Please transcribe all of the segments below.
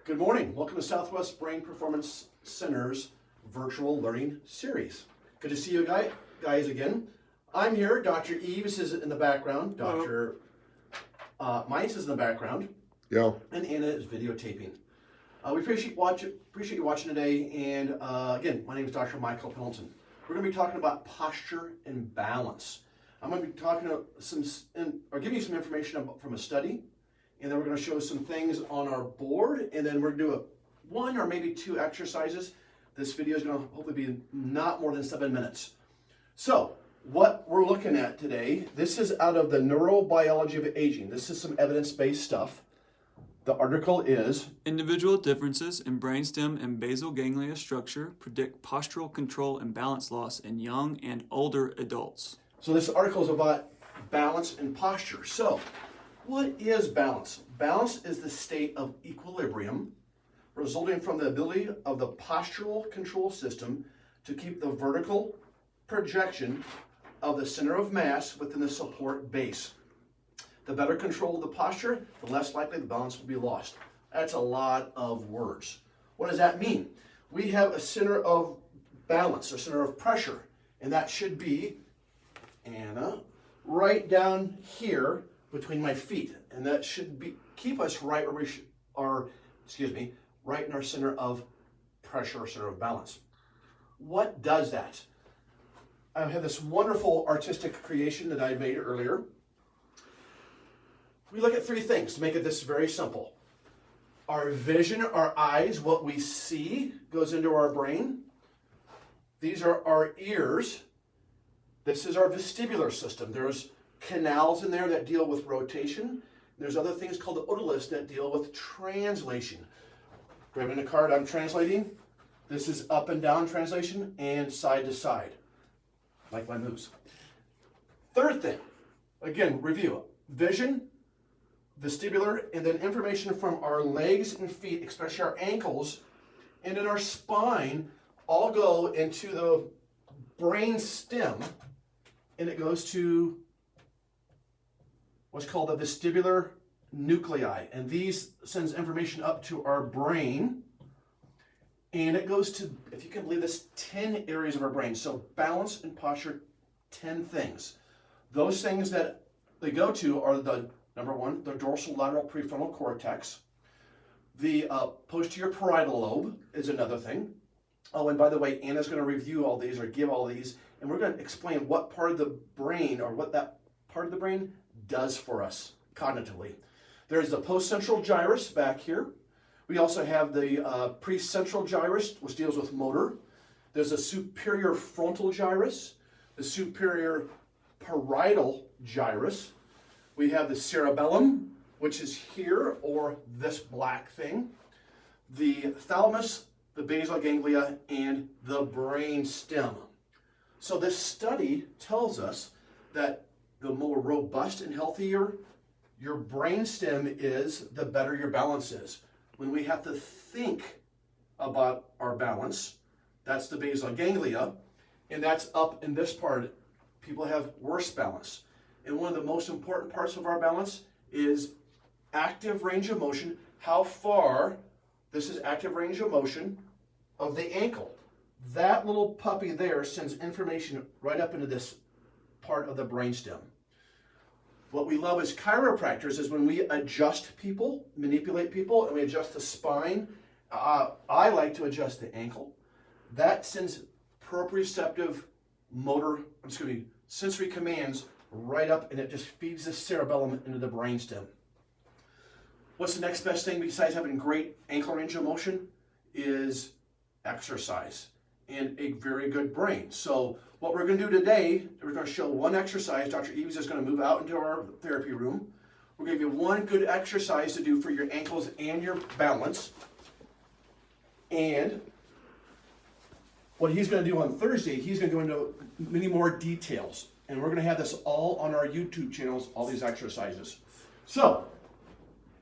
Good morning. Welcome to Southwest Brain Performance Center's virtual learning series. Good to see you guys again. I'm here. Dr. Eves is in the background. Dr. Mice is in the background. Yeah. And Anna is videotaping. We appreciate you watching today. And again, my name is Dr. Michael Pendleton. We're going to be talking about posture and balance. I'm going to be talking giving you some information from a study, and then we're going to show some things on our board, and then we're going to do one or maybe two exercises. This video is going to hopefully be not more than 7 minutes. So, what we're looking at today, this is out of the Neurobiology of Aging. This is some evidence-based stuff. The article is Individual differences in brainstem and basal ganglia structure predict postural control and balance loss in young and older adults. So this article is about balance and posture. So, what is balance? Balance is the state of equilibrium resulting from the ability of the postural control system to keep the vertical projection of the center of mass within the support base. The better control of the posture, the less likely the balance will be lost. That's a lot of words. What does that mean? We have a center of balance, a center of pressure, and that should be, Anna, right down here between my feet. And that should keep us right where we right in our center of pressure, center of balance. What does that? I have this wonderful artistic creation that I made earlier. We look at three things to make this very simple. Our vision, our eyes, what we see goes into our brain. These are our ears. This is our vestibular system. There's canals in there that deal with rotation. There's other things called the otoliths that deal with translation. Driving a car, I'm translating. This is up and down translation and side to side, like my moves. Third thing, again, review. Vision, vestibular, and then information from our legs and feet, especially our ankles, and in our spine, all go into the brain stem, and it goes to what's called the vestibular nuclei. And these sends information up to our brain, and it goes to, if you can believe this, 10 areas of our brain. So balance and posture, 10 things. Those things that they go to are the number one, the dorsolateral prefrontal cortex. The posterior parietal lobe is another thing. Oh, and by the way, Anna's going to review all these or give all these, and we're going to explain what part of the brain or what that part of the brain does for us cognitively. There's the postcentral gyrus back here. We also have the precentral gyrus, which deals with motor. There's a superior frontal gyrus, the superior parietal gyrus. We have the cerebellum, which is here, or this black thing, the thalamus, the basal ganglia, and the brain stem. So this study tells us that the more robust and healthier your brain stem is, the better your balance is. When we have to think about our balance, that's the basal ganglia, and that's up in this part. People have worse balance. And one of the most important parts of our balance is active range of motion. How far, this is active range of motion of the ankle. That little puppy there sends information right up into this part of the brainstem. What we love as chiropractors is when we adjust people, manipulate people, and we adjust the spine. I like to adjust the ankle. That sends proprioceptive sensory commands right up, and it just feeds the cerebellum into the brainstem. What's the next best thing besides having great ankle range of motion is exercise and a very good brain. So what we're going to do today, we're going to show one exercise. Dr. Eves is going to move out into our therapy room. We're going to give you one good exercise to do for your ankles and your balance. And what he's going to do on Thursday, he's going to go into many more details. And we're going to have this all on our YouTube channels, all these exercises. So,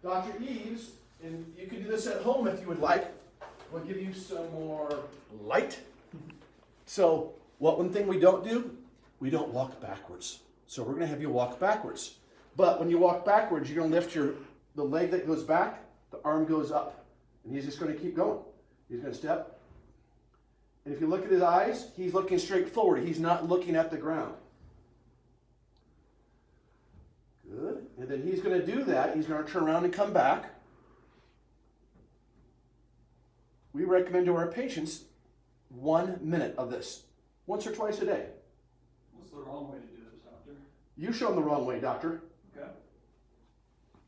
Dr. Eves, and you can do this at home if you would like, we'll give you some more light. So, one thing we don't do, we don't walk backwards. So we're going to have you walk backwards. But when you walk backwards, you're going to lift the leg that goes back, the arm goes up. And he's just going to keep going. He's going to step. And if you look at his eyes, he's looking straight forward. He's not looking at the ground. Good. And then he's going to do that. He's going to turn around and come back. We recommend to our patients 1 minute of this, once or twice a day. What's the wrong way to do this, doctor? You show them the wrong way, doctor. Okay.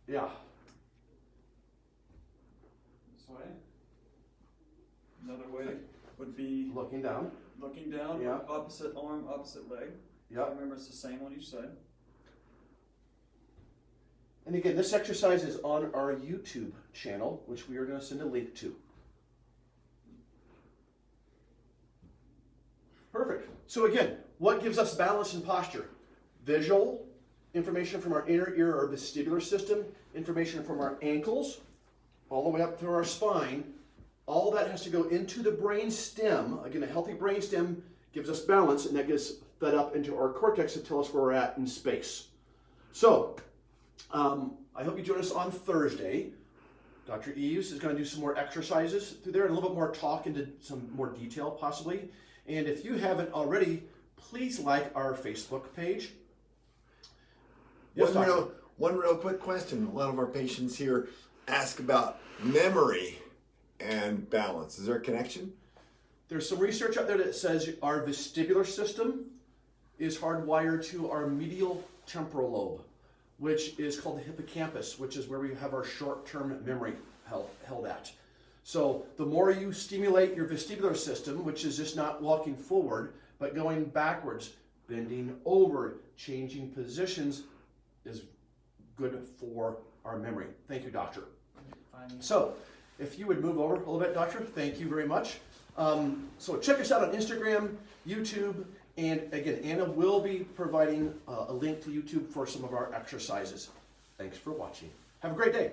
Yeah. This way. Another way would be Looking down. looking down, Yeah. opposite arm, opposite leg. Yep. Remember, it's the same on each side. And again, this exercise is on our YouTube channel, which we are going to send a link to. Perfect. So again, what gives us balance and posture? Visual information from our inner ear or vestibular system, information from our ankles, all the way up through our spine. All that has to go into the brain stem. Again, a healthy brain stem gives us balance, and that gets fed up into our cortex to tell us where we're at in space. So, I hope you join us on Thursday. Dr. Eves is going to do some more exercises through there and a little bit more talk into some more detail possibly. And if you haven't already, please like our Facebook page. Yes, One real quick question. A lot of our patients here ask about memory and balance. Is there a connection? There's some research out there that says our vestibular system is hardwired to our medial temporal lobe, which is called the hippocampus, which is where we have our short-term memory held at. So the more you stimulate your vestibular system, which is just not walking forward, but going backwards, bending over, changing positions, is good for our memory. Thank you, doctor. So if you would move over a little bit, doctor, thank you very much. So check us out on Instagram, YouTube, and again, Anna will be providing a link to YouTube for some of our exercises. Thanks for watching. Have a great day.